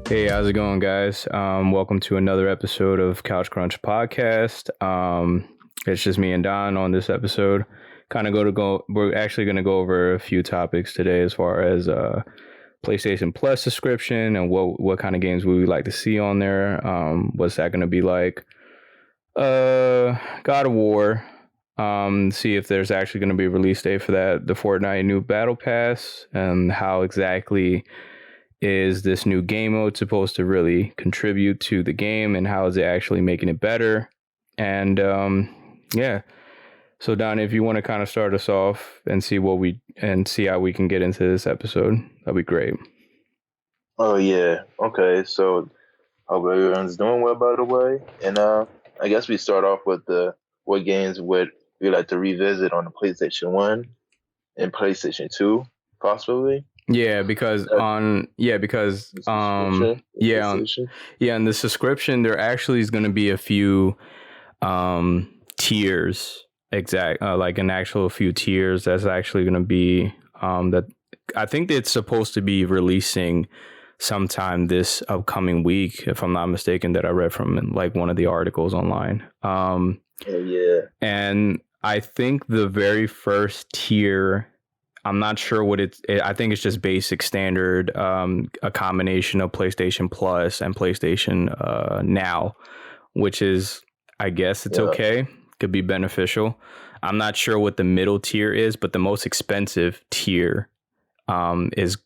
Hey, how's it going, guys? Welcome to another episode of CouchCrunch podcast. It's just me and Don on this episode. We're actually going to go over a few topics today, as far as PlayStation Plus subscription and what kind of games we would like to see on there. What's that going to be like? God of War. See if there's actually going to be a release date for that. The Fortnite new Battle Pass, and how exactly is this new game mode supposed to really contribute to the game, and how is it actually making it better? And yeah. So Don, if you want to kind of start us off and see how we can get into this episode, that'd be great. Oh yeah. Okay. So hope everyone's doing well, by the way. And I guess we start off with what games would we like to revisit on the PlayStation 1 and PlayStation 2, possibly. Yeah, because in the subscription there actually is going to be a few tiers, like an actual few tiers that's actually going to be that I think it's supposed to be releasing sometime this upcoming week, if I'm not mistaken, that I read from like one of the articles online. And I think the very first tier, I'm not sure what I think it's just basic standard, a combination of PlayStation Plus and PlayStation Now, which is, I guess it's okay. Could be beneficial. I'm not sure what the middle tier is, but the most expensive tier is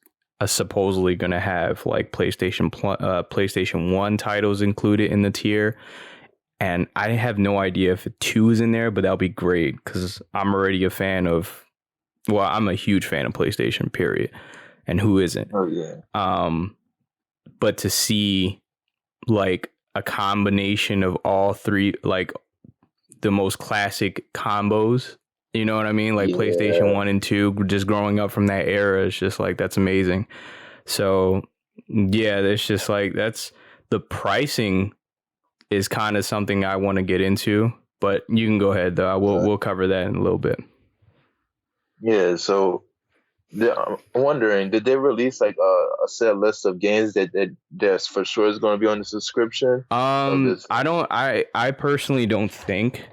supposedly going to have like PlayStation 1 titles included in the tier. And I have no idea if 2 is in there, but that'll be great because I'm already a fan of. Well, I'm a huge fan of PlayStation, period. And who isn't? Oh, yeah. But to see like a combination of all three, like the most classic combos, you know what I mean? Like PlayStation 1 and 2, just growing up from that era, it's just like, that's amazing. So, yeah, it's just like, that's the pricing is kind of something I want to get into. But you can go ahead, though. We'll cover that in a little bit. Yeah, so I'm wondering, did they release like a set list of games that's for sure is going to be on the subscription? I personally don't think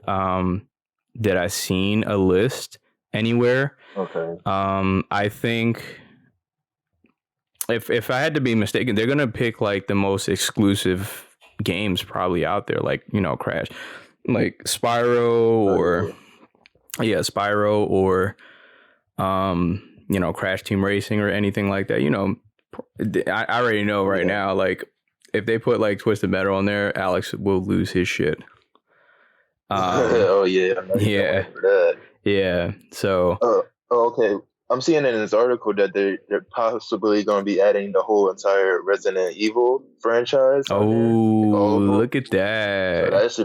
that I've seen a list anywhere. Okay. I think if I had to be mistaken, they're gonna pick like the most exclusive games probably out there, like, you know, Crash, like Spyro or you know, Crash Team Racing or anything like that. You know, I already know right now, like if they put like Twisted Metal on there, Alex will lose his shit. Oh yeah, I'm not even for that. Yeah. So. Okay. I'm seeing in this article that they're possibly going to be adding the whole entire Resident Evil franchise. Oh, look at that! So that's a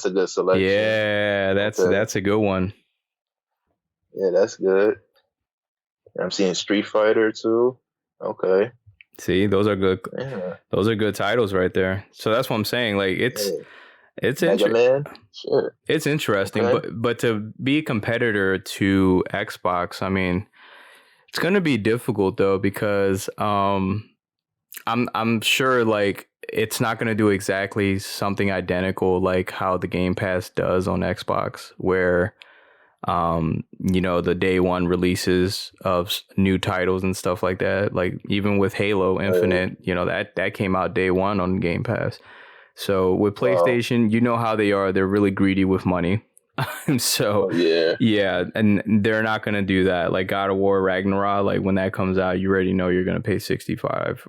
good selection. Yeah, that's a good one. Yeah, that's good. I'm seeing Street Fighter too. Okay. See, those are good. Yeah. Those are good titles right there. So that's what I'm saying. Like it's interesting. Sure. It's interesting, okay. but to be a competitor to Xbox, I mean, it's gonna be difficult though, because I'm sure like it's not gonna do exactly something identical like how the Game Pass does on Xbox, where you know, the day one releases of new titles and stuff like that. Like even with Halo Infinite, you know, that came out day one on Game Pass. So with PlayStation, you know how they are. They're really greedy with money. So, yeah, and they're not going to do that. Like God of War Ragnarok, like when that comes out, you already know you're going to pay $65,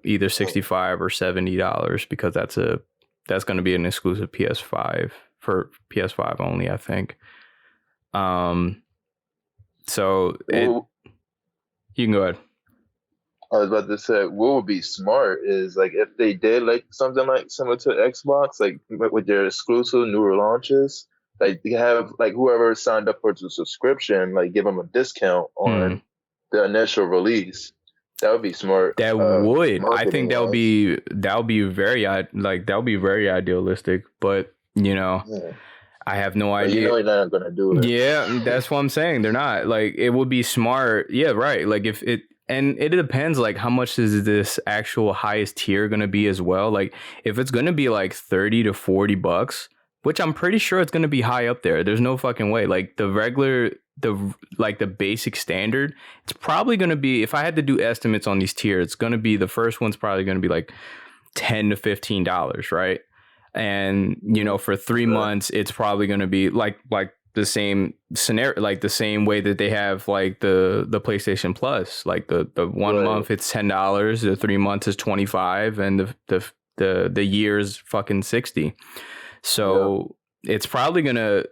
either $65 or $70, because that's going to be an exclusive PS5 for PS5 only, I think. So you can go ahead. I was about to say, what would be smart is like if they did like something like similar to Xbox, like with their exclusive newer launches, like you have like whoever signed up for the subscription, like give them a discount Hmm. on the initial release. That would be smart, That would, I marketing think wise. that would be very like that would be very idealistic. But Yeah. I have no But you idea. know you're not gonna do it. Yeah, that's what I'm saying. They're not like it would be smart. Yeah, right. Like if it and it depends like how much is this actual highest tier going to be as well. Like if it's going to be like 30 to 40 bucks, which I'm pretty sure it's going to be high up there. There's no fucking way. Like the regular the basic standard, it's probably going to be if I had to do estimates on these tiers, it's going to be the first one's probably going to be like $10 to $15, right? And for 3 months it's probably going to be like the same scenario, like the same way that they have like the PlayStation Plus, like the one Right. month it's $10, the 3 months is 25, and the year's fucking 60. Yeah. So it's probably going to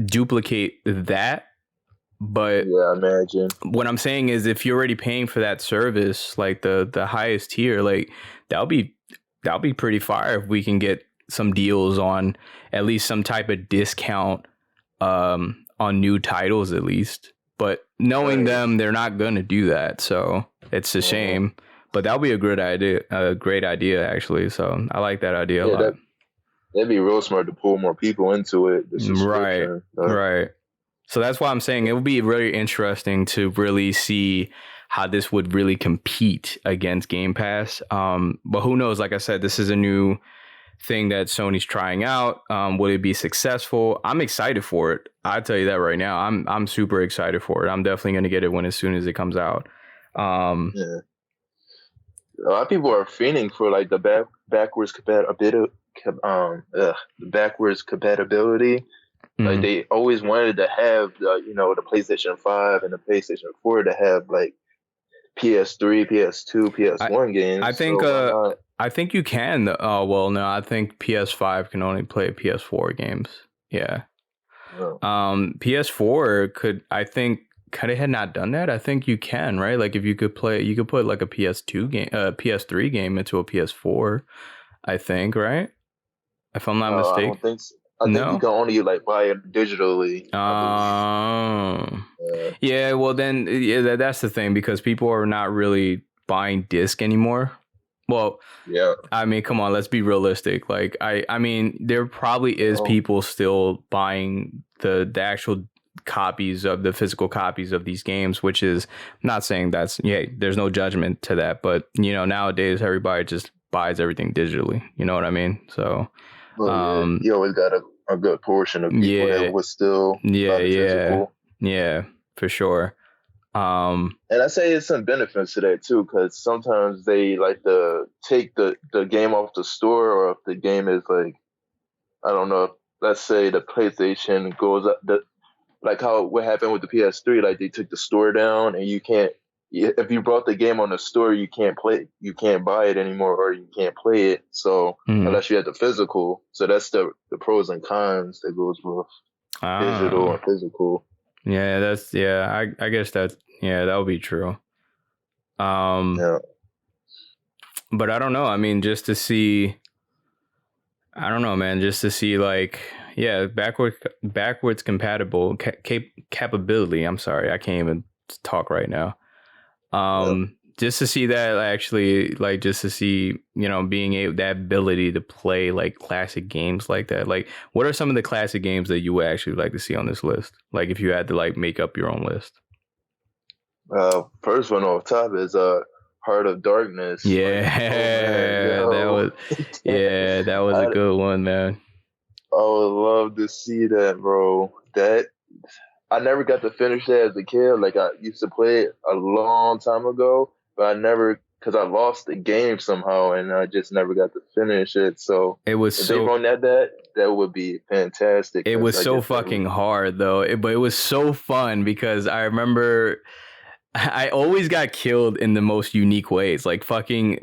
duplicate that. But Yeah, I imagine. what I'm saying is if you're already paying for that service, like the highest tier, like that'll be that'll be pretty fire if we can get some deals on at least some type of discount on new titles at least. But knowing Right. them, they're not gonna do that, so it's a Uh-huh. shame. But that'll be a great idea actually. So I like that idea a Yeah, lot. that'd be real smart to pull more people into it, the Right, subscription. right. So that's why I'm saying it would be very interesting to really see how this would really compete against Game Pass. But who knows? Like I said, this is a new thing that Sony's trying out. Will it be successful? I'm excited for it. I tell you that right now. I'm super excited for it. I'm definitely going to get it when as soon as it comes out. Um, Yeah. A lot of people are fiending for like the backwards compatibility, the backwards compatibility. Like mhm. they always wanted to have the PlayStation 5 and the PlayStation 4 to have like PS3, PS2, I PS1 I games. think So why not? I think you can. Oh well, no. I think PS5 can only play PS4 games. Yeah. No. PS4 could, I think, could it had not done that? I think you can, right? Like if you could play, you could put like a PS2 game, PS3 game into a PS4. I think, right? If I'm not I mistaken. don't think so. I think you No. can only like buy it digitally, I believe. Oh. Uh, Yeah. Well, then, yeah, that's the thing because people are not really buying disc anymore. Well, yeah. I mean, come on, let's be realistic. Like, I mean, there probably is No. people still buying the actual copies of the physical copies of these games, which is I'm not saying that's yeah, there's no judgment to that, but nowadays everybody just buys everything digitally. You know what I mean? So, Oh yeah. um, You always got a good portion of people that yeah, was still yeah, buy the yeah, physical. yeah, for sure. Um, And I say it's some benefits to that too, because sometimes they like to take the game off the store, or if the game is like I don't know, if, let's say the PlayStation goes up, like how what happened with the PS3, like they took the store down, and you can't if you brought the game on the store, you can't buy it anymore, or you can't play it. So mhm. unless you have the physical, so that's the pros and cons that goes with digital Ah, and physical. yeah, that's yeah. I guess that yeah, that would be true. Um, Yeah. but I don't know. I mean, just to see. I don't know, man. Just to see, like, yeah, backwards compatible capability. I'm sorry, I can't even talk right now. Yeah. Just to see that actually, like, just to see, being able that ability to play like classic games like that. Like, what are some of the classic games that you would actually like to see on this list? Like, if you had to like make up your own list. First one off top is Heart of Darkness. Like, oh man, Yeah, that yo, was, yeah, that was a I good one, man. I would love to see that, bro. That I never got to finish that as a kid. Like I used to play it a long time ago, but I never because I lost the game somehow, and I just never got to finish it. So It was if they so run that would be fantastic. It Because was I so just fucking hard though. But it was so fun because I remember I always got killed in the most unique ways. Like fucking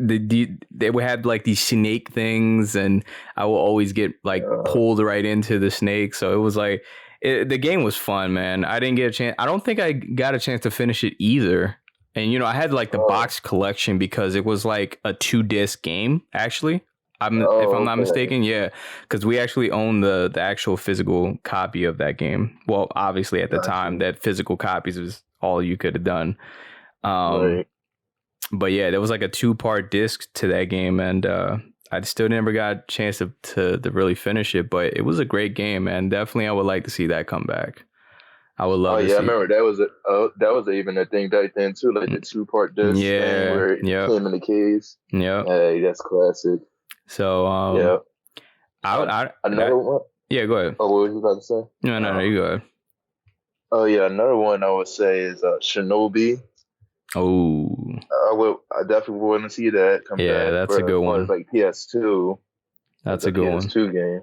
they would have like these snake things, and I will always get like uh, pulled right into the snake. So it was like the game was fun, man. I didn't get a chance. I don't think I got a chance to finish it either. And I had like the Oh, box collection because it was like a 2-disc game. Actually, if I'm oh, not okay. mistaken, yeah, because we actually own the actual physical copy of that game. Well, obviously at the Got time, you. that physical copies was all you could have done. Um, Right. but yeah, there was like a 2-part disc to that game, and I still never got a chance to really finish it. But it was a great game, and definitely I would like to see that come back. I would Oh love to yeah, I see. remember that was even a thing back then too, like the two-part disc thing Yeah, where it yep, came in the case. yep. Hey, that's classic. So Yeah. I Uh, that another one. yeah, go ahead. Oh, what was you about to say? No, you go ahead. Oh yeah, another one I would say is Shinobi. Oh, I definitely want to see that come yeah, back that's a for as good far as one. like PS2 as That's a a good one. PS2 game,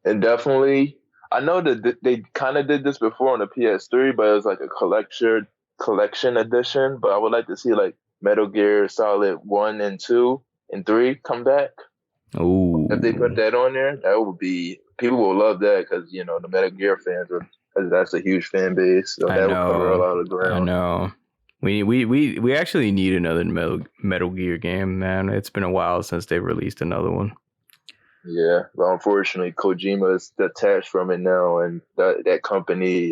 and definitely I know that they kind of did this before on the PS3, but it was like a collection edition. But I would like to see like Metal Gear Solid 1 and 2 and 3 come back. If they put Oh, that on there, that would be people will love that because the Metal Gear fans are. 'Cause that's a huge fan base, so I that would cover a know, lot of I ground. know. We actually need another Metal Gear game, man. It's been a while since they released another one. Yeah, but unfortunately, Kojima is detached from it now, and that company,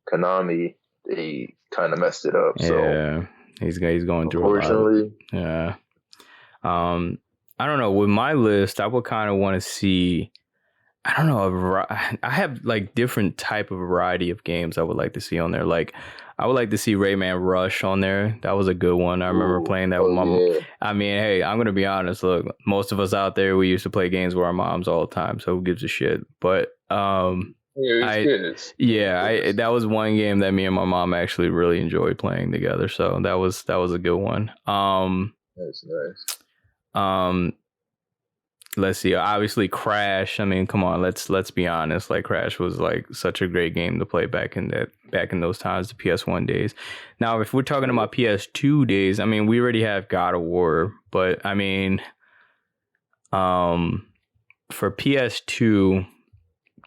Konami, they kind of messed it up. So Yeah, he's going through a lot. unfortunately, Yeah. Um, I don't know. With my list, I would kind of want to see. I don't know. I have like different type of variety of games I would like to see on there. Like, I would like to see Rayman Rush on there. That was a good one. I remember ooh, playing that with oh my. yeah, I mean, hey, I'm gonna be honest. Look, most of us out there, we used to play games with our moms all the time. So who gives a shit? But yeah, it's I, kids, yeah, I kids. that was one game that me and my mom actually really enjoyed playing together. So that was a good one. That's nice. Um, let's see. Obviously, Crash. I mean, come on. Let's be honest. Like, Crash was like such a great game to play back in those times, the PS1 days. Now, if we're talking Right. about PS2 days, I mean, we already have God of War, but I mean, um, for PS2,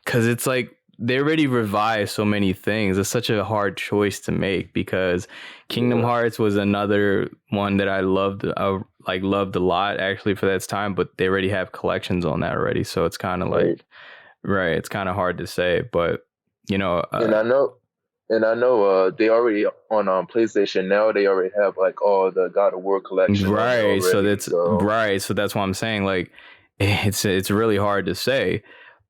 because it's like they already revised so many things. It's such a hard choice to make because Kingdom Yeah, Hearts was another one that I loved, loved a lot actually for that time. But they already have collections on that already, so it's kind of right. like right. It's kind of hard to say, but you know, And I know, they already on PlayStation now. They already have like all the God of War collection on there right. So already. that's So right. So that's why I'm saying like it's really hard to say.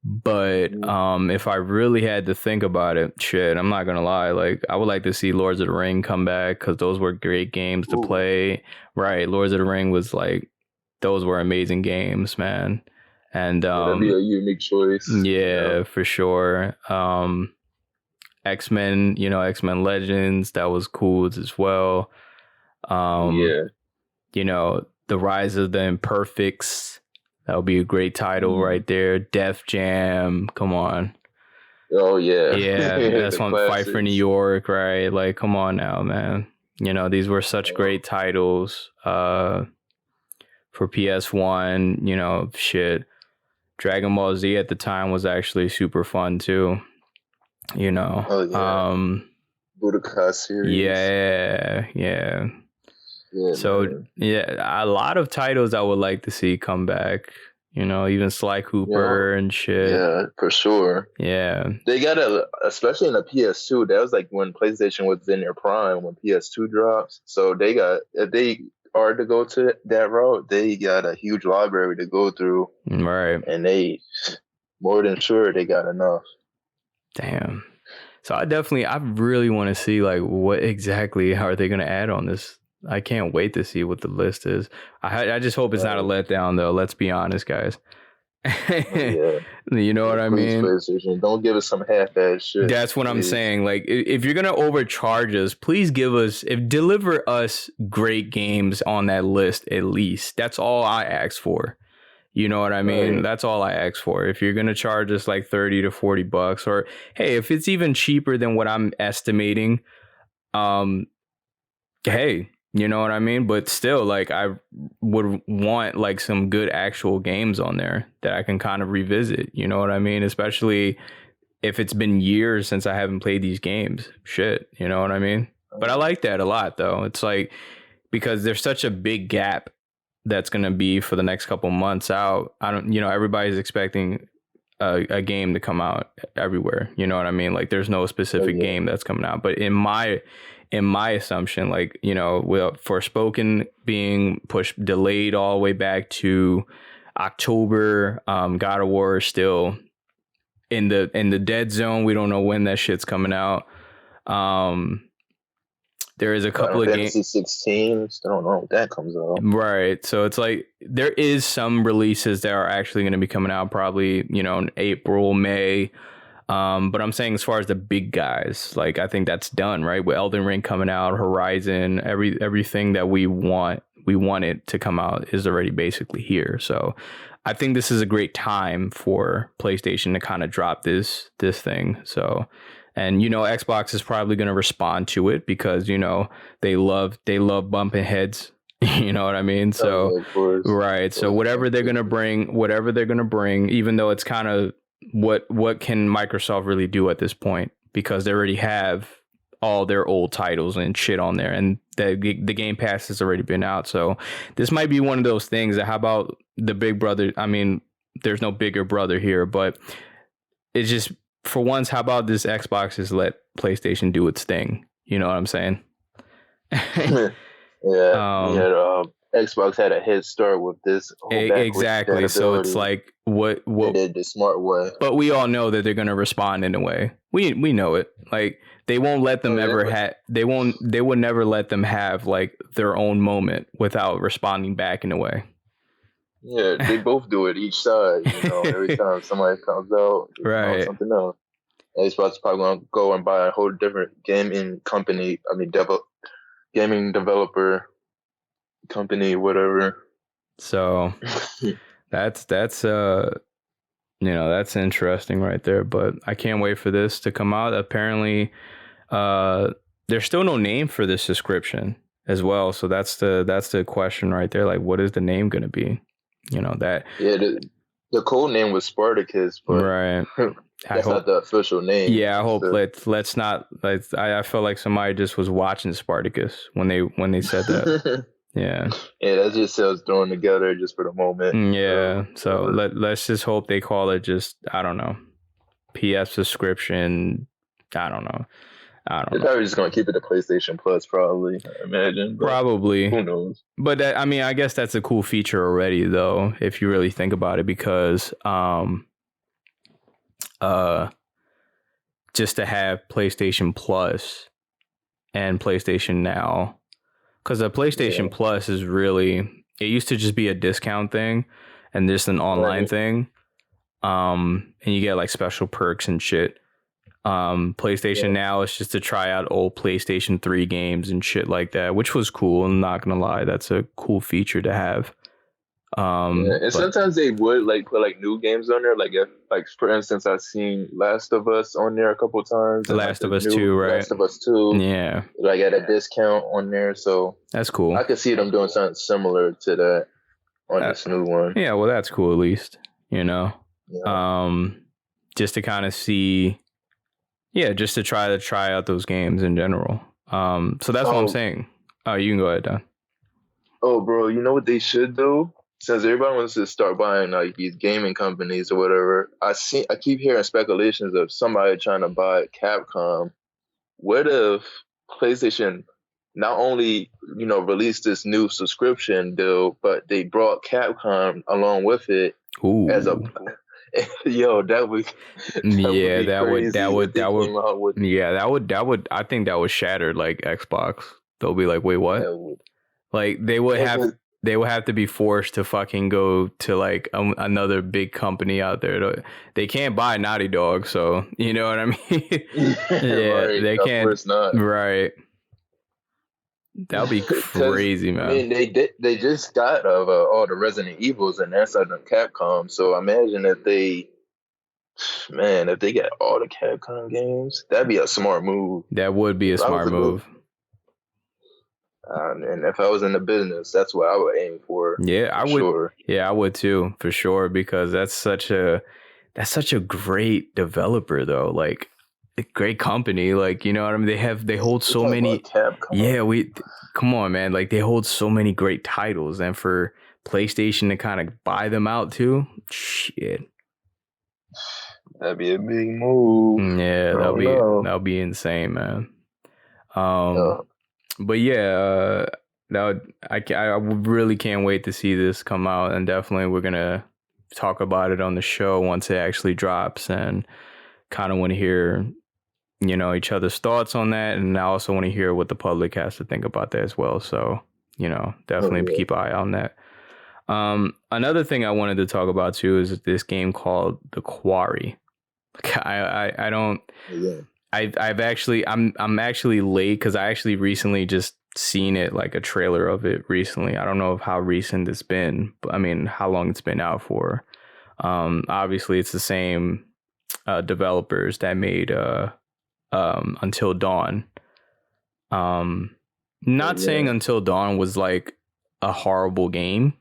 But mhm. if I really had to think about it, shit, I'm not gonna lie. Like, I would like to see Lords of the Ring come back because those were great games to Ooh, play. Right, Lords of the Ring was like those were amazing games, man. And yeah, that'd be a unique choice. yeah, for sure. X-Men, X-Men Legends, that was cool as well. Um, Yeah. The Rise of the Imperfects. That would be a great title Mm. right there. Def Jam, come on. Oh yeah, Yeah, that's the one. Fight for New classics. York, right? Like, come on now, man. These were such Oh, great titles for PS1. Shit. Dragon Ball Z at the time was actually super fun too. You know. oh yeah, Budokai series. Yeah, yeah. Yeah, So man. yeah, a lot of titles I would like to see come back. Even Sly Yeah, Cooper and shit. yeah, for sure. Yeah. They got especially in the PS2. That was like when PlayStation was in their prime when PS2 drops. So they got if they are to go to that route, they got a huge library to go through, Right. and they more than sure they got enough. Damn. So I really want to see like what exactly how are they going to add on this. I can't wait to see what the list is. I just hope it's not a Right. letdown though. Let's be honest, guys. Oh yeah. You know Yeah, what I please, mean? PlayStation, don't give us some half-ass shit, That's what I'm please. saying. Like, if you're gonna overcharge us, please deliver us great games on that list at least. That's all I ask for. You know what I mean? Right. That's all I ask for. If you're gonna charge us like $30 to $40, or hey, if it's even cheaper than what I'm estimating, um, hey, you know what I mean? But still, like, I would want like some good actual games on there that I can kind of revisit. You know what I mean? Especially if it's been years since I haven't played these games, shit, you know what I mean? But I like that a lot, though. It's like, because there's such a big gap that's going to be for the next couple months out. I don't, everybody's expecting a game to come out everywhere. You know what I mean? Like, there's no specific game that's coming out. But in my assumption, like, Forspoken being delayed all the way back to October, God of War is still in the dead zone. We don't know when that shit's coming out. There is a couple of games. Fantasy 16, I don't know if that comes out. Right. So it's like there is some releases that are actually going to be coming out probably, in April, May. But I'm saying as far as the big guys, like, I think that's done, right? With Elden Ring coming out, Horizon, everything that we wanted to come out is already basically here. So I think this is a great time for PlayStation to kind of drop this thing. So, and Xbox is probably going to respond to it because they love bumping heads. You know what I mean? So right. So whatever they're gonna bring, even though it's kind of what can Microsoft really do at this point, because they already have all their old titles and shit on there, and the Game Pass has already been out. So this might be one of those things that, how about the big brother? I mean, there's no bigger brother here, but it's just, for once, how about this Xbox just let PlayStation do its thing? You know what I'm saying? Xbox had a head start with this. Exactly. So it's like, what they did the smart way. But we all know that they're going to respond in a way. We know it. Like, they won't let them they will never let them have like their own moment without responding back in a way. Yeah, they both do it each side. Every time somebody comes out, right, something else. Xbox is probably going to go and buy a whole different gaming company. Gaming developer company, whatever. So that's interesting right there. But I can't wait for this to come out. Apparently, there's still no name for this subscription as well. So that's the question right there. Like, what is the name going to be? That. Yeah, the code name was Spartacus, but right. That's not the official name. Yeah, I hope let's not. I felt like somebody just was watching Spartacus when they said that. Yeah. Yeah, that's just sales thrown together just for the moment. Yeah. So let's just hope they call it just, I don't know, PS subscription. I don't know. They're probably just gonna keep it to PlayStation Plus, probably. I imagine. Probably. Who knows? But I guess that's a cool feature already, though, if you really think about it, because just to have PlayStation Plus and PlayStation Now, because the PlayStation Plus is really, it used to just be a discount thing and just an online thing, and you get like special perks and shit. PlayStation Now is just to try out old PlayStation 3 games and shit like that, which was cool. I'm not gonna lie, that's a cool feature to have. And sometimes they would like put like new games on there, like for instance, I've seen Last of Us on there a couple times. Last of Us 2, right? Last of Us 2, yeah, like at a discount on there. So that's cool. I could see them doing something similar to that on this new one. Yeah, well, that's cool at least, just to kind of see, just to try out those games in general. So that's what I'm saying. Oh, you can go ahead, Don. Oh, bro, you know what they should do? Since everybody wants to start buying like these gaming companies or whatever, I keep hearing speculations of somebody trying to buy Capcom. What if PlayStation not only released this new subscription deal, but they brought Capcom along with it? Ooh. As a that would I think that would shatter like Xbox. They'll be like, wait, what? Like they would have to be forced to fucking go to like another big company out there. They can't buy Naughty Dog, so you know what I mean. Right, they can't. Of course not. Right. That'll be crazy, man. I mean, they just got all the Resident Evils, and that's under Capcom. So imagine if they get all the Capcom games, that'd be a smart move. That would be a smart move. And if I was in the business, that's what I would aim for. Yeah, I would. Sure. Yeah, I would too, for sure, because that's that's such a great developer though. Like a great company. Like, you know what I mean? They hold You so talking many. about Capcom? Yeah, come on, man. Like they hold so many great titles, and for PlayStation to kind of buy them out too, shit. That'd be a big move. Yeah, I don't know. that'll be insane, man. Um, Uh, but yeah, that I really can't wait to see this come out, and definitely we're gonna talk about it on the show once it actually drops, and kind of want to hear, you know, each other's thoughts on that, and I also want to hear what the public has to think about that as well. So, you know, oh definitely yeah, keep an eye on that. Another thing I wanted to talk about too is this game called The Quarry. I don't. oh yeah. I've actually I'm actually late because I actually recently just seen it, like a trailer of it recently. I don't know of how recent it's been, but I mean how long it's been out for. Obviously it's the same developers that made Until Dawn. Um, Oh Not saying yeah. Until Dawn was like a horrible game.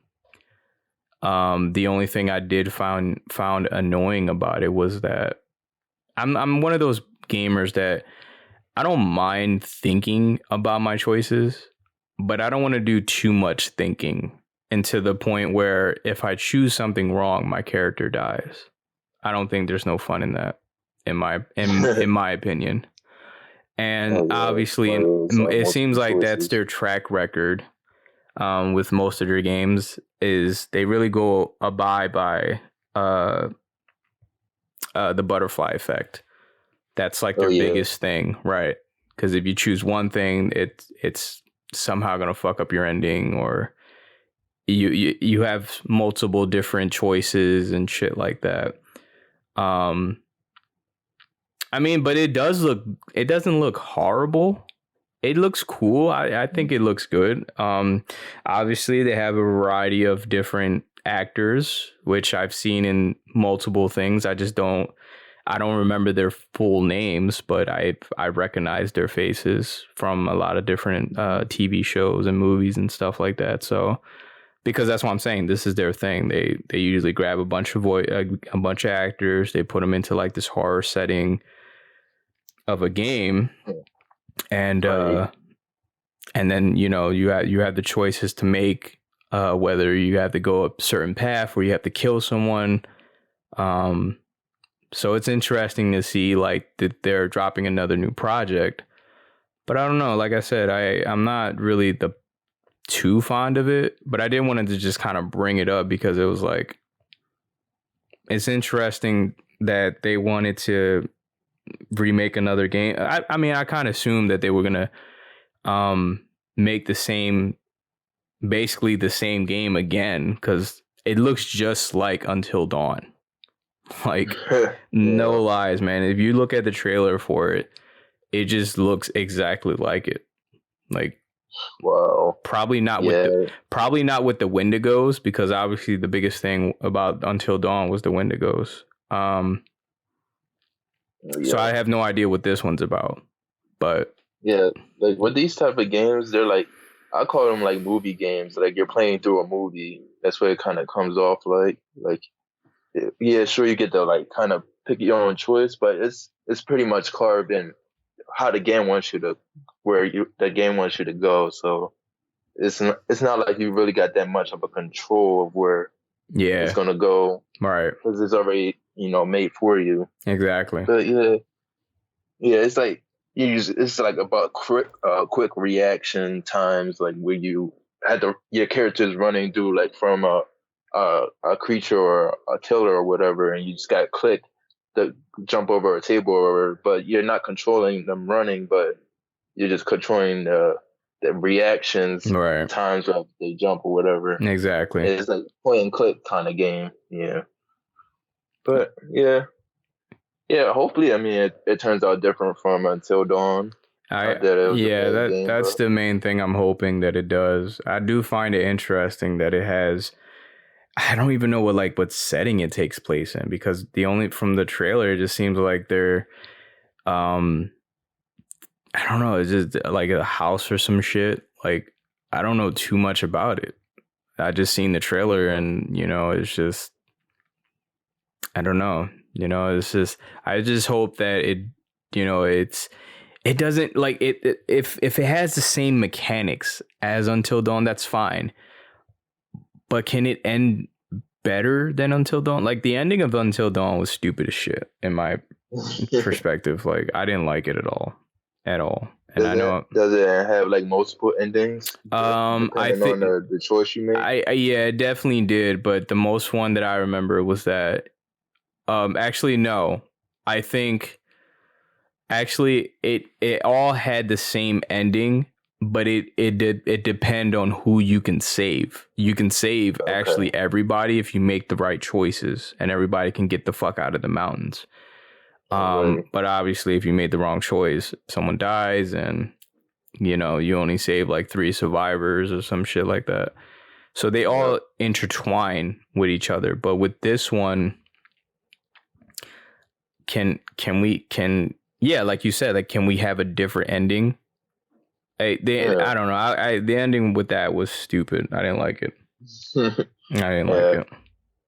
The only thing I did found annoying about it was that I'm one of those gamers that I don't mind thinking about my choices, but I don't want to do too much thinking, and to the point where if I choose something wrong, my character dies. I don't think there's no fun in that, in my opinion. And Oh yeah. obviously, One of those it seems multiple like that's choices. their track record with most of their games, is they really go abide by uh, the butterfly effect. That's like Oh their yeah. biggest thing, right? Because if you choose one thing, it's somehow gonna fuck up your ending, or you have multiple different choices and shit like that. Um, I mean, but it doesn't look horrible. It looks cool. I think it looks good. Obviously they have a variety of different actors, which I've seen in multiple things. I don't remember their full names, but I recognize their faces from a lot of different TV shows and movies and stuff like that. So because that's what I'm saying, this is their thing. They usually grab a bunch of actors, they put them into like this horror setting of a game, and Right. and then you have the choices to make, whether you have to go a certain path where you have to kill someone. Um, so it's interesting to see like that they're dropping another new project, but I don't know. Like I said, I'm not really too fond of it, but I did want to just kind of bring it up because it was like it's interesting that they wanted to remake another game. I mean, I kind of assumed that they were gonna make basically the same game again, because it looks just like Until Dawn. Like, Yeah. no lies, man. If you look at the trailer for it, it just looks exactly like it. Like, Wow. Yeah. probably not with the Wendigos, because obviously the biggest thing about Until Dawn was the Wendigos. So Yeah. I have no idea what this one's about, but Yeah. Like with these type of games, they're like I call them like movie games. Like you're playing through a movie. That's what it kind of comes off like. Like yeah, sure you get to like kind of pick your own choice, but it's pretty much carved in how the game wants you to where you the game wants you to go. So it's not like you really got that much of a control of where it's yeah, gonna go right, because it's already made for you. exactly, But yeah, yeah, it's like it's like about quick reaction times, like where you had your characters running through like from a creature or a killer or whatever, and you just got click to jump over a table or whatever, but you're not controlling them running, but you're just controlling the reactions right, times of they jump or whatever. exactly. It's like point and click kind of game, yeah. But yeah, yeah. Hopefully, I mean, it turns out different from Until Dawn. Not that it was a Yeah, bad game, that's but the main thing I'm hoping that it does. I do find it interesting that it has. I don't even know what setting it takes place in, because the only from the trailer it just seems like they're um I don't know, it's just like a house or some shit. Like, I don't know too much about it. I just seen the trailer, yeah, and it's just, I don't know. You know, it's just I just hope that it doesn't like if it has the same mechanics as Until Dawn, that's fine. But can it end better than Until Dawn? Like the ending of Until Dawn was stupid as shit in my perspective. Like I didn't like it at all. And does it have like multiple endings? I Depending think on the choice you make. I yeah, it definitely did, but the most one that I remember was that actually no. I think actually it all had the same ending, but it depend on who you can save. You can save actually everybody if you make the right choices, and everybody can get the fuck out of the mountains. But obviously if you made the wrong choice, someone dies, and you know, you only save like 3 survivors or some shit like that. So they all intertwine with each other. But with this one, can yeah, like you said, like can we have a different ending? I don't know. The ending with that was stupid. I didn't like it. I didn't like it.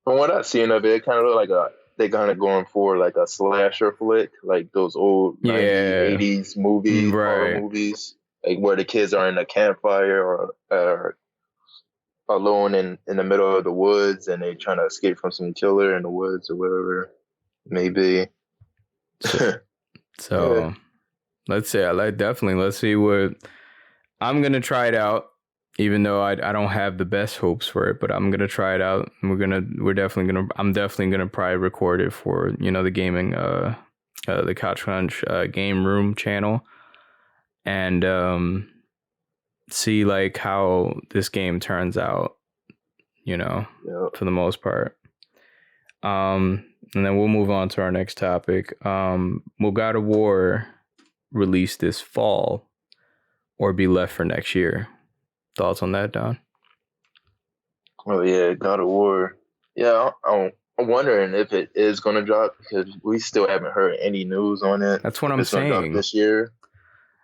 From what I've seen of it, it kind of looked like they kind of going for like a slasher flick, like those old 90s, 80s movies, horror movies, like where the kids are in a campfire or alone in the middle of the woods, and they trying to escape from some killer in the woods or whatever, maybe. So let's see. Let's see what I'm gonna try it out. Even though I don't have the best hopes for it, but I'm gonna try it out. I'm definitely gonna probably record it for, you know, the gaming the CouchCrunch game room channel, and see like how this game turns out, you know, for the most part. And then we'll move on to our next topic. Will God of War release this fall or be left for next year? Thoughts on that, Don? Oh yeah, God of War. Yeah, I'm wondering if it is going to drop, because we still haven't heard any news on it. That's what I'm saying. This year.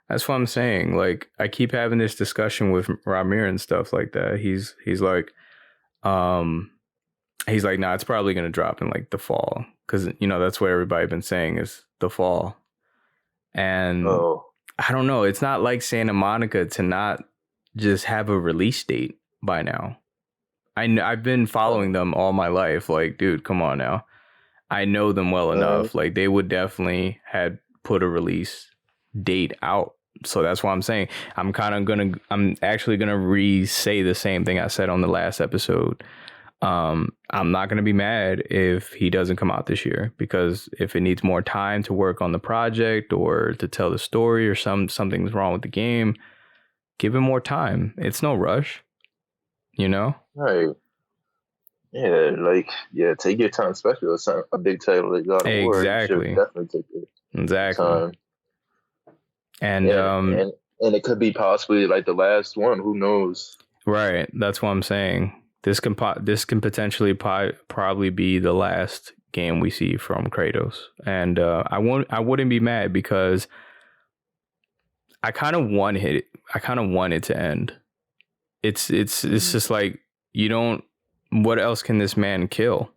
That's what I'm saying. Like I keep having this discussion with Ramir and stuff like that. He's like, nah, it's probably going to drop in like the fall, because you know that's what everybody been saying is the fall. And I don't know. It's not like Santa Monica to not just have a release date by now. I've been following them all my life. Like, dude, come on now. I know them well enough. Like, they would definitely had put a release date out. So that's why I'm saying I'm actually gonna re-say the same thing I said on the last episode. I'm not gonna be mad if he doesn't come out this year, because if it needs more time to work on the project or to tell the story, or something's wrong with the game, give him more time. It's no rush, you know? Right. Yeah, take your time, especially with a big title like God of War. Exactly. Definitely take your time. And it could be possibly like the last one. Who knows? Right. That's what I'm saying. This can potentially probably be the last game we see from Kratos, and I wouldn't be mad, because I kind of want it to end. It's just like, you don't. What else can this man kill?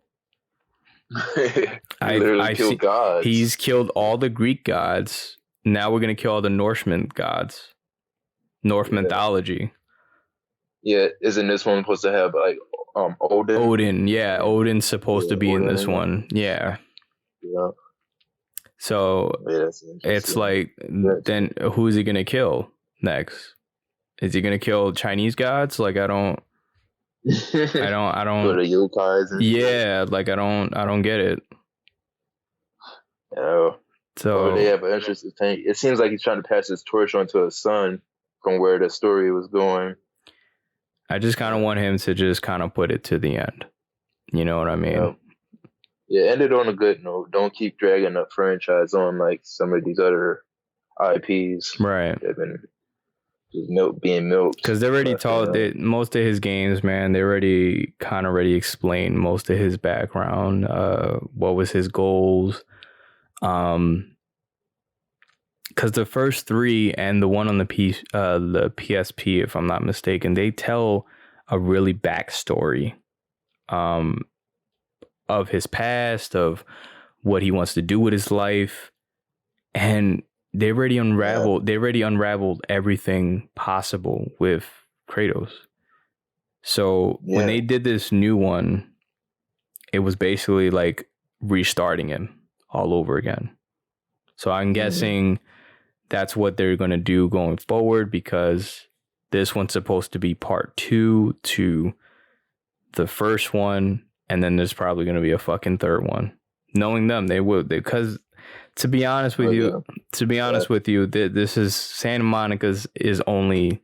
I kill gods. He's killed all the Greek gods. Now we're gonna kill all the Norseman gods. Norse mythology. Yeah, isn't this one supposed to have like Odin? Odin, yeah, Odin's supposed to be in this one. Yeah. Yeah. So it's like, then who is he gonna kill next? Is he gonna kill Chinese gods? Like I don't. For the yokais and shit. Like I don't get it. No. So they have an interesting thing. It seems like he's trying to pass his torch on to his son from where the story was going. I just kind of want him to just kind of put it to the end. You know what I mean? Yeah, end it on a good note. Don't keep dragging the franchise on like some of these other IPs. Right. They've been just being milked. Because they already told that most of his games, man, they already explained most of his background. What was his goals? Because the first 3 and the one on the PSP, if I'm not mistaken, they tell a really backstory of his past, of what he wants to do with his life, and they already unraveled everything possible with Kratos. So when they did this new one, it was basically like restarting him all over again. So I'm guessing that's what they're going to do going forward, because this one's supposed to be part 2 to the first one, and then there's probably going to be a fucking third one. Knowing them, they would, because to be honest with you, this is Santa Monica's is only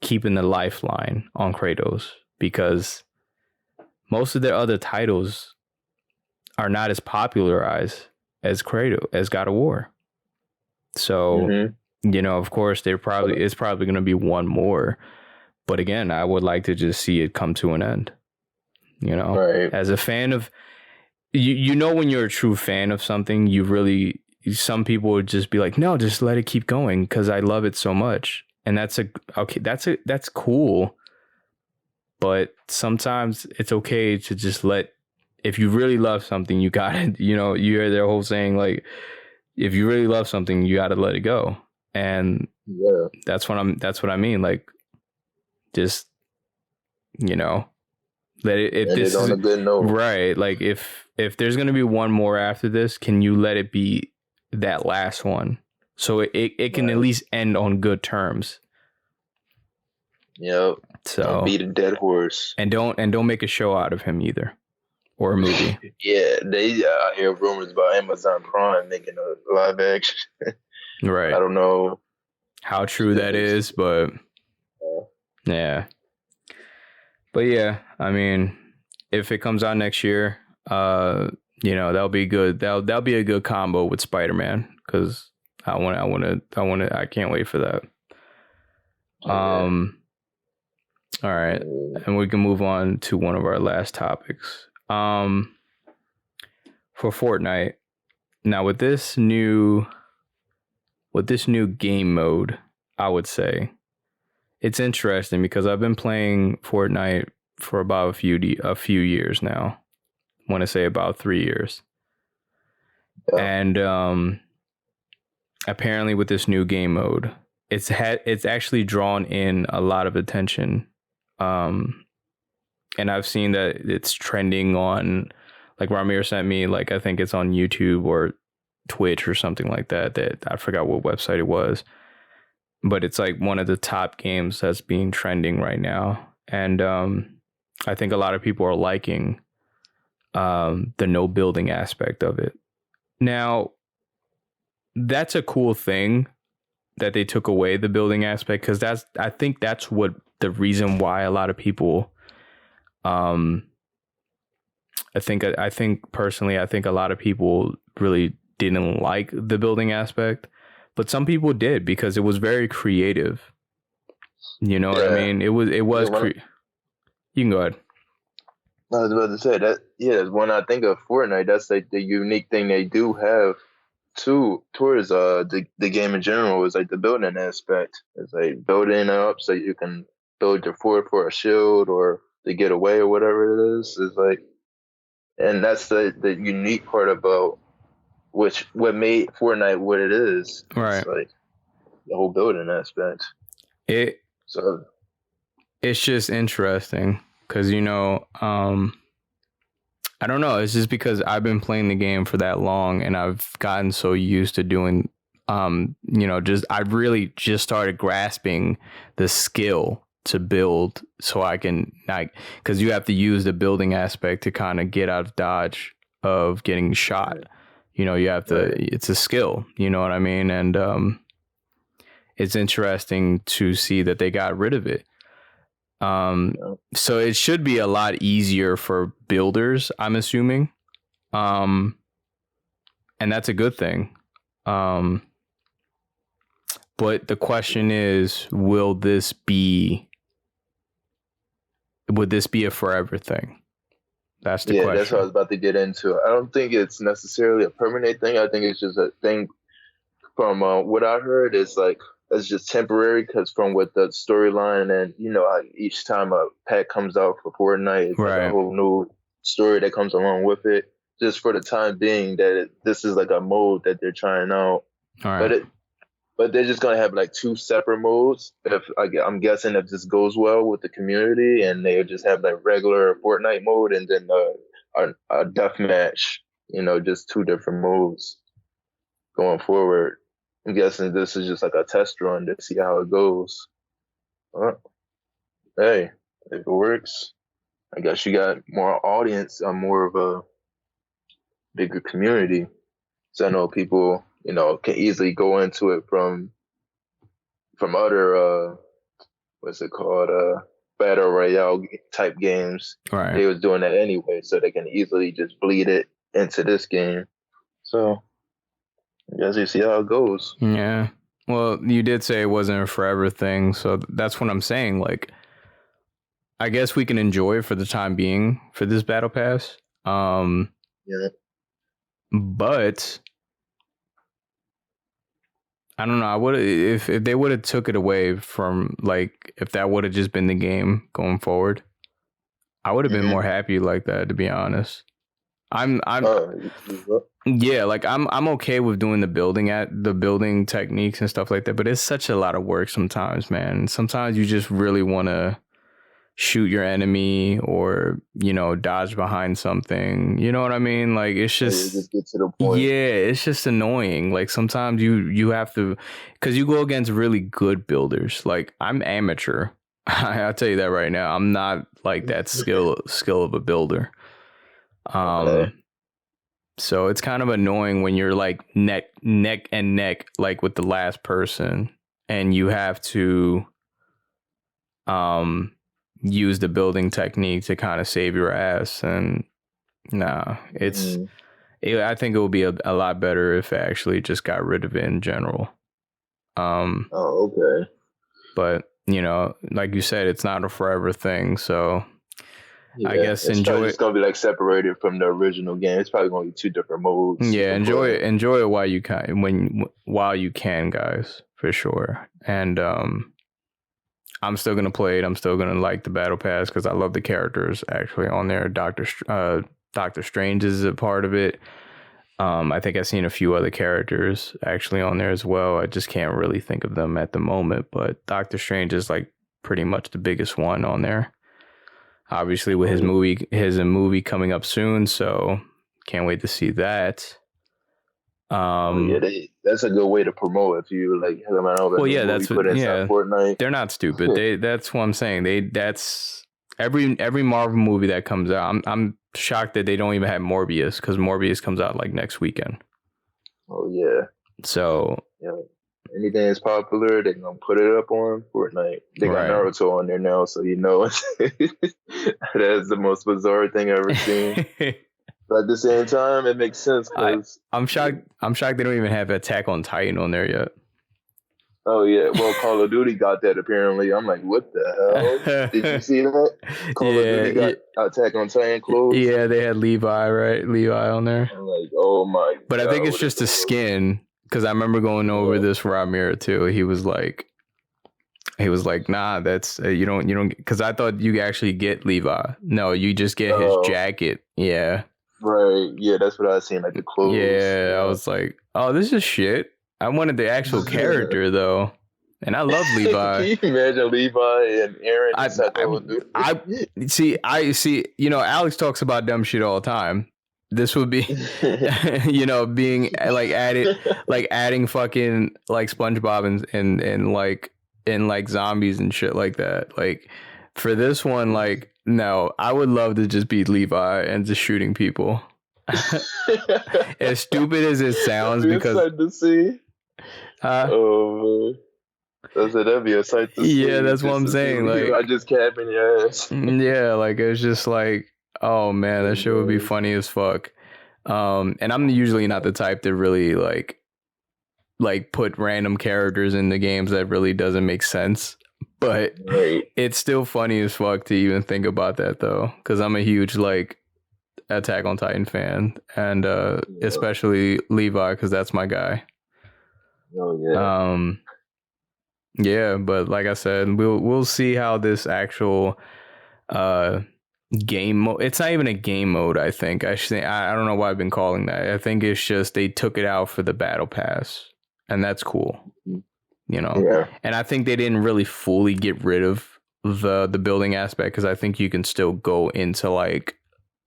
keeping the lifeline on Kratos, because most of their other titles are not as popularized as Kratos, as God of War. So, you know, of course, it's probably going to be one more. But again, I would like to just see it come to an end. You know, as a fan of, you know, when you're a true fan of something, some people would just be like, no, just let it keep going because I love it so much. And that's cool. But sometimes it's okay to just if you really love something, you gotta, you know, you hear their whole saying, like, if you really love something, you gotta let it go. And that's what I mean. Like, just, you know, let it, if this is on a good note. Right. Like if there's going to be one more after this, can you let it be that last one? So it can at least end on good terms. Yep. So don't beat a dead horse. And don't make a show out of him either. Or a movie. I hear rumors about Amazon Prime making a live action. Right. I don't know how true that is, but yeah. But yeah, I mean, if it comes out next year, you know, that'll be good. That'll be a good combo with Spider-Man, because I can't wait for that. All right, and we can move on to one of our last topics. For Fortnite, now with this new game mode, I would say it's interesting because I've been playing Fortnite for about a few years now. I want to say about 3 years. Yeah. And apparently with this new game mode, it's actually drawn in a lot of attention. And I've seen that it's trending on, like, Ramir sent me, like, I think it's on YouTube or Twitch or something like that, that I forgot what website it was. But it's like one of the top games that's being trending right now. And I think a lot of people are liking the no building aspect of it. Now, that's a cool thing that they took away the building aspect, because I think that's what the reason why a lot of people, I think personally, I think a lot of people really didn't like the building aspect, but some people did because it was very creative. You know what I mean? It was you can go ahead. I was about to say that. Yeah, when I think of Fortnite, that's like the unique thing they do have towards the game in general is like the building aspect. It's like building up so you can build your fort for a shield or to get away or whatever it is. It's like, and that's the unique part about what made Fortnite what it is. Right. It's like the whole building aspect. It's just interesting because, you know, I don't know. It's just because I've been playing the game for that long and I've gotten so used to doing, you know, I've really just started grasping the skill to build so I can, like, because you have to use the building aspect to kind of get out of dodge of getting shot. You know, you have to, it's a skill, you know what I mean? And it's interesting to see that they got rid of it. So it should be a lot easier for builders, I'm assuming. And that's a good thing. But the question is, would this be a forever thing? That's the question. Yeah, that's what I was about to get into. I don't think it's necessarily a permanent thing. I think it's just a thing. From what I heard, is like it's just temporary, because from what the storyline, and you know, each time a pack comes out for Fortnite, it's like a whole new story that comes along with it. just for the time being that this is like a mode that they're trying out. All But right. but they're just gonna have like two separate modes. If I'm guessing if this goes well with the community, and they just have like regular Fortnite mode and then a death match. Just two different modes going forward. I'm guessing this is just like a test run to see how it goes. Well, hey, if it works, I guess you got more audience, more of a bigger community. So I know people, can easily go into it from other what's it called, battle royale type games. Right. They was doing that anyway, so they can easily just bleed it into this game. So I guess you see how it goes. Yeah. Well, you did say it wasn't a forever thing, so that's what I'm saying. Like, I guess we can enjoy it for the time being for this battle pass. Yeah. But I don't know. I would if they would have took it away from, like, if that would have just been the game going forward, I would have been more happy like that, to be honest. I'm yeah, like I'm okay with doing the building techniques and stuff like that, but it's such a lot of work sometimes, man. Sometimes you just really want to shoot your enemy or, dodge behind something. You know what I mean? Like, it's just get to the point. yeah, it's just annoying. Like, sometimes you have to, because you go against really good builders. Like, I'm amateur. I'll tell you that right now. I'm not like that skill of a builder. Okay. So it's kind of annoying when you're like neck and neck, like with the last person, and you have to use the building technique to kind of save your ass. And nah, I think it would be a lot better if I actually just got rid of it in general. Oh, okay. But like you said, it's not a forever thing, so Yeah, I guess enjoy it. It's gonna be like separated from the original game. It's probably gonna be two different modes. Yeah, enjoy it while you can, guys, for sure. And I'm still gonna play it. I'm still gonna like the battle pass because I love the characters actually on there. Doctor Strange is a part of it. I think I've seen a few other characters actually on there as well. I just can't really think of them at the moment, but Doctor Strange is like pretty much the biggest one on there. Obviously, with his movie coming up soon, so can't wait to see that. That's a good way to promote if you like. Well, yeah, that's what. Yeah, Fortnite. They're not stupid. That's what I'm saying. That's every Marvel movie that comes out. I'm shocked that they don't even have Morbius, because Morbius comes out like next weekend. Oh yeah. So yeah, anything that's popular, they're gonna put it up on Fortnite. They got Naruto on there now, so that's the most bizarre thing I've ever seen. But at the same time, it makes sense because I'm shocked they don't even have Attack on Titan on there yet. Oh yeah, well, Call of Duty got that apparently. I'm like, what the hell? Did you see that? Call of Duty got Attack on Titan clothes. Yeah, they had Levi on there. I'm like, oh my god. But I think it's just a skin, because I remember going over this for Ramir too. He was like, nah, that's you don't, because I thought you actually get Levi. No, you just get his jacket. Yeah. Right. Yeah, that's what I seen, like the clothes. Yeah, I was like, oh, this is shit. I wanted the actual character though, and I love Levi. Can you imagine Levi and Aaron? I see. Alex talks about dumb shit all the time. This would be, being like adding fucking like SpongeBob and like zombies and shit like that. Like for this one, like no, I would love to just be Levi and just shooting people. As stupid as it sounds, because excited to see. Oh man, that'd be a sight to see. Yeah, that's what I'm saying. Like, I just capping your ass. Yeah, like it's just like, oh man, that shit would be funny as fuck. And I'm usually not the type to really like put random characters in the games that really doesn't make sense. But it's still funny as fuck to even think about that though, because I'm a huge like Attack on Titan fan, and especially Levi, because that's my guy. Oh yeah. Yeah, but like I said, we'll see how this actual game mode. It's not even a game mode. I think I don't know why I've been calling that. I think it's just they took it out for the battle pass, and that's cool. You know, Yeah. And I think they didn't really fully get rid of the building aspect, because I think you can still go into like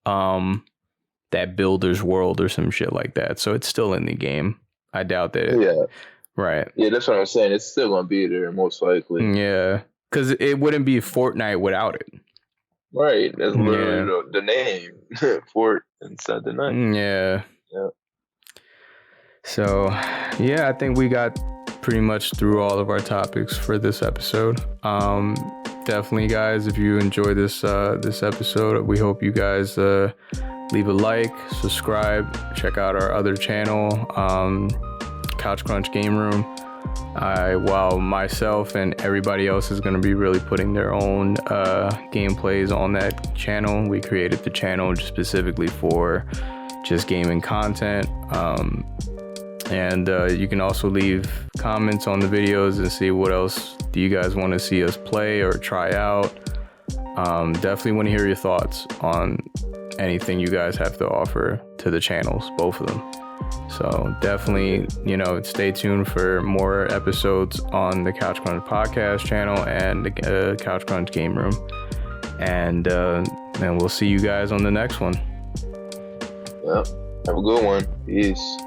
that builder's world or some shit like that. So it's still in the game. I doubt that. Yeah. Right. Yeah, that's what I'm saying. It's still gonna be there most likely. Yeah, because it wouldn't be Fortnite without it. Right. That's literally the name. Fort inside the night. Yeah. Yeah. So, yeah, I think we got pretty much through all of our topics for this episode. Definitely, guys, if you enjoy this episode, we hope you guys leave a like, subscribe, check out our other channel, CouchCrunch Game Room. While myself and everybody else is going to be really putting their own gameplays on that channel. We created the channel specifically for just gaming content. And you can also leave comments on the videos and see what else do you guys want to see us play or try out. Definitely want to hear your thoughts on anything you guys have to offer to the channels, both of them. So definitely, stay tuned for more episodes on the CouchCrunch podcast channel and the CouchCrunch Game Room. And we'll see you guys on the next one. Yep. Have a good one. Peace.